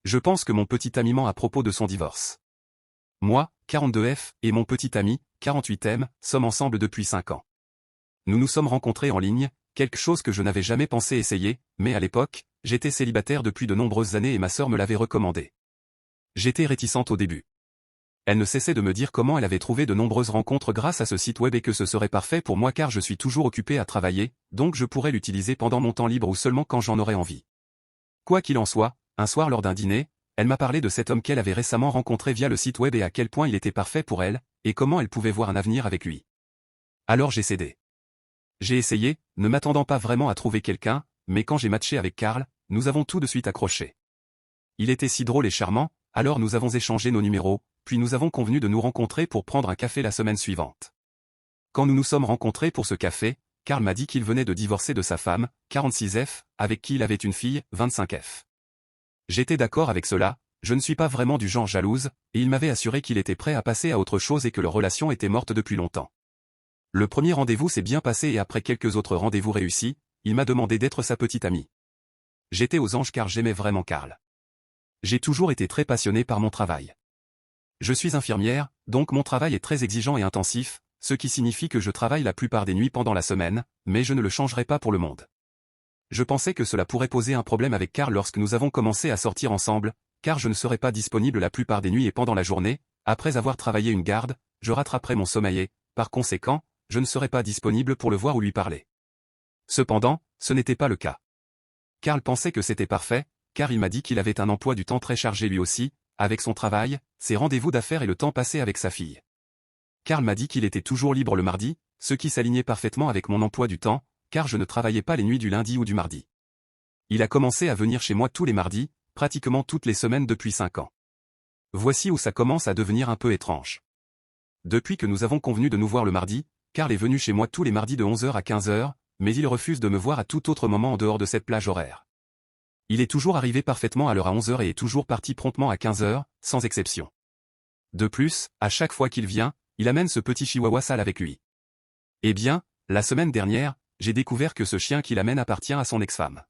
Je pense que mon petit ami ment à propos de son divorce. Moi, 42F, et mon petit ami, 48M, sommes ensemble depuis 5 ans. Nous nous sommes rencontrés en ligne, quelque chose que je n'avais jamais pensé essayer, mais à l'époque, j'étais célibataire depuis de nombreuses années et ma sœur me l'avait recommandé. J'étais réticente au début. Elle ne cessait de me dire comment elle avait trouvé de nombreuses rencontres grâce à ce site web et que ce serait parfait pour moi car je suis toujours occupé à travailler, donc je pourrais l'utiliser pendant mon temps libre ou seulement quand j'en aurais envie. Quoi qu'il en soit, un soir lors d'un dîner, elle m'a parlé de cet homme qu'elle avait récemment rencontré via le site web et à quel point il était parfait pour elle, et comment elle pouvait voir un avenir avec lui. Alors j'ai cédé. J'ai essayé, ne m'attendant pas vraiment à trouver quelqu'un, mais quand j'ai matché avec Karl, nous avons tout de suite accroché. Il était si drôle et charmant, alors nous avons échangé nos numéros, puis nous avons convenu de nous rencontrer pour prendre un café la semaine suivante. Quand nous nous sommes rencontrés pour ce café, Karl m'a dit qu'il venait de divorcer de sa femme, 46F, avec qui il avait une fille, 25F. J'étais d'accord avec cela, je ne suis pas vraiment du genre jalouse, et il m'avait assuré qu'il était prêt à passer à autre chose et que leur relation était morte depuis longtemps. Le premier rendez-vous s'est bien passé et après quelques autres rendez-vous réussis, il m'a demandé d'être sa petite amie. J'étais aux anges car j'aimais vraiment Karl. J'ai toujours été très passionné par mon travail. Je suis infirmière, donc mon travail est très exigeant et intensif, ce qui signifie que je travaille la plupart des nuits pendant la semaine, mais je ne le changerai pas pour le monde. Je pensais que cela pourrait poser un problème avec Karl lorsque nous avons commencé à sortir ensemble, car je ne serais pas disponible la plupart des nuits et pendant la journée, après avoir travaillé une garde, je rattraperais mon sommeil et, par conséquent, je ne serais pas disponible pour le voir ou lui parler. Cependant, ce n'était pas le cas. Karl pensait que c'était parfait, car il m'a dit qu'il avait un emploi du temps très chargé lui aussi, avec son travail, ses rendez-vous d'affaires et le temps passé avec sa fille. Karl m'a dit qu'il était toujours libre le mardi, ce qui s'alignait parfaitement avec mon emploi du temps, car je ne travaillais pas les nuits du lundi ou du mardi. Il a commencé à venir chez moi tous les mardis, pratiquement toutes les semaines depuis 5 ans. Voici où ça commence à devenir un peu étrange. Depuis que nous avons convenu de nous voir le mardi, Karl est venu chez moi tous les mardis de 11h à 15h, mais il refuse de me voir à tout autre moment en dehors de cette plage horaire. Il est toujours arrivé parfaitement à l'heure à 11h et est toujours parti promptement à 15h, sans exception. De plus, à chaque fois qu'il vient, il amène ce petit chihuahua sale avec lui. Eh bien, la semaine dernière, j'ai découvert que ce chien qu'il amène appartient à son ex-femme.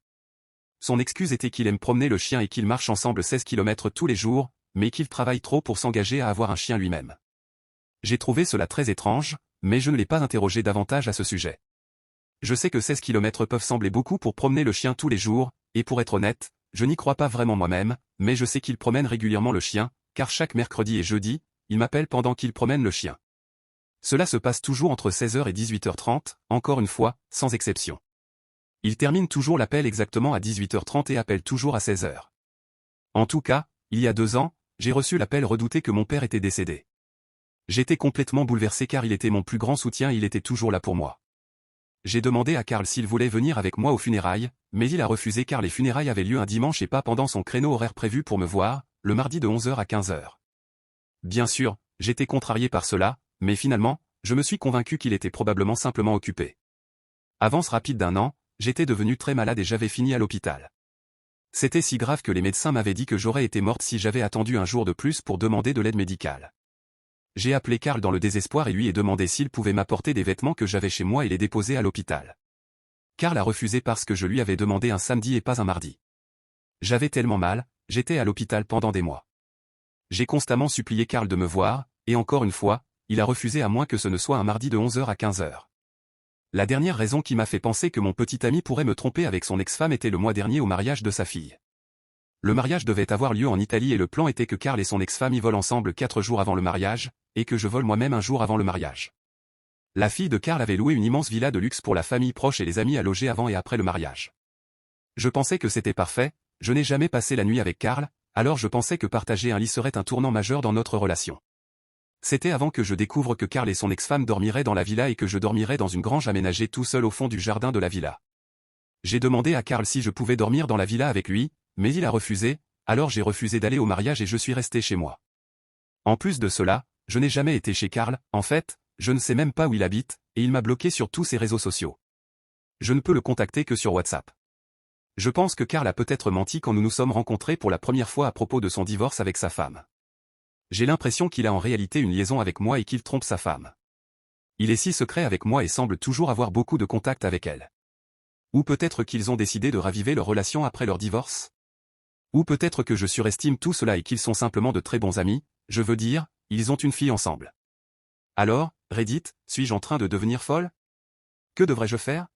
Son excuse était qu'il aime promener le chien et qu'ils marchent ensemble 16 km tous les jours, mais qu'il travaille trop pour s'engager à avoir un chien lui-même. J'ai trouvé cela très étrange, mais je ne l'ai pas interrogé davantage à ce sujet. Je sais que 16 km peuvent sembler beaucoup pour promener le chien tous les jours, et pour être honnête, je n'y crois pas vraiment moi-même, mais je sais qu'il promène régulièrement le chien, car chaque mercredi et jeudi, il m'appelle pendant qu'il promène le chien. Cela se passe toujours entre 16h et 18h30, encore une fois, sans exception. Il termine toujours l'appel exactement à 18h30 et appelle toujours à 16h. En tout cas, il y a 2 ans, j'ai reçu l'appel redouté que mon père était décédé. J'étais complètement bouleversé car il était mon plus grand soutien et il était toujours là pour moi. J'ai demandé à Karl s'il voulait venir avec moi aux funérailles, mais il a refusé car les funérailles avaient lieu un dimanche et pas pendant son créneau horaire prévu pour me voir, le mardi de 11h à 15h. Bien sûr, j'étais contrarié par cela, mais finalement, je me suis convaincu qu'il était probablement simplement occupé. Avance rapide d'1 an, j'étais devenu très malade et j'avais fini à l'hôpital. C'était si grave que les médecins m'avaient dit que j'aurais été morte si j'avais attendu un jour de plus pour demander de l'aide médicale. J'ai appelé Karl dans le désespoir et lui ai demandé s'il pouvait m'apporter des vêtements que j'avais chez moi et les déposer à l'hôpital. Karl a refusé parce que je lui avais demandé un samedi et pas un mardi. J'avais tellement mal, j'étais à l'hôpital pendant des mois. J'ai constamment supplié Karl de me voir, et encore une fois, il a refusé à moins que ce ne soit un mardi de 11h à 15h. La dernière raison qui m'a fait penser que mon petit ami pourrait me tromper avec son ex-femme était le mois dernier au mariage de sa fille. Le mariage devait avoir lieu en Italie et le plan était que Karl et son ex-femme y volent ensemble 4 jours avant le mariage, et que je vole moi-même un jour avant le mariage. La fille de Karl avait loué une immense villa de luxe pour la famille proche et les amis à loger avant et après le mariage. Je pensais que c'était parfait, je n'ai jamais passé la nuit avec Karl, alors je pensais que partager un lit serait un tournant majeur dans notre relation. C'était avant que je découvre que Karl et son ex-femme dormiraient dans la villa et que je dormirais dans une grange aménagée tout seul au fond du jardin de la villa. J'ai demandé à Karl si je pouvais dormir dans la villa avec lui, mais il a refusé, alors j'ai refusé d'aller au mariage et je suis resté chez moi. En plus de cela, je n'ai jamais été chez Karl, en fait, je ne sais même pas où il habite, et il m'a bloqué sur tous ses réseaux sociaux. Je ne peux le contacter que sur WhatsApp. Je pense que Karl a peut-être menti quand nous nous sommes rencontrés pour la première fois à propos de son divorce avec sa femme. J'ai l'impression qu'il a en réalité une liaison avec moi et qu'il trompe sa femme. Il est si secret avec moi et semble toujours avoir beaucoup de contacts avec elle. Ou peut-être qu'ils ont décidé de raviver leur relation après leur divorce? Ou peut-être que je surestime tout cela et qu'ils sont simplement de très bons amis, je veux dire, ils ont une fille ensemble. Alors, Reddit, suis-je en train de devenir folle? Que devrais-je faire?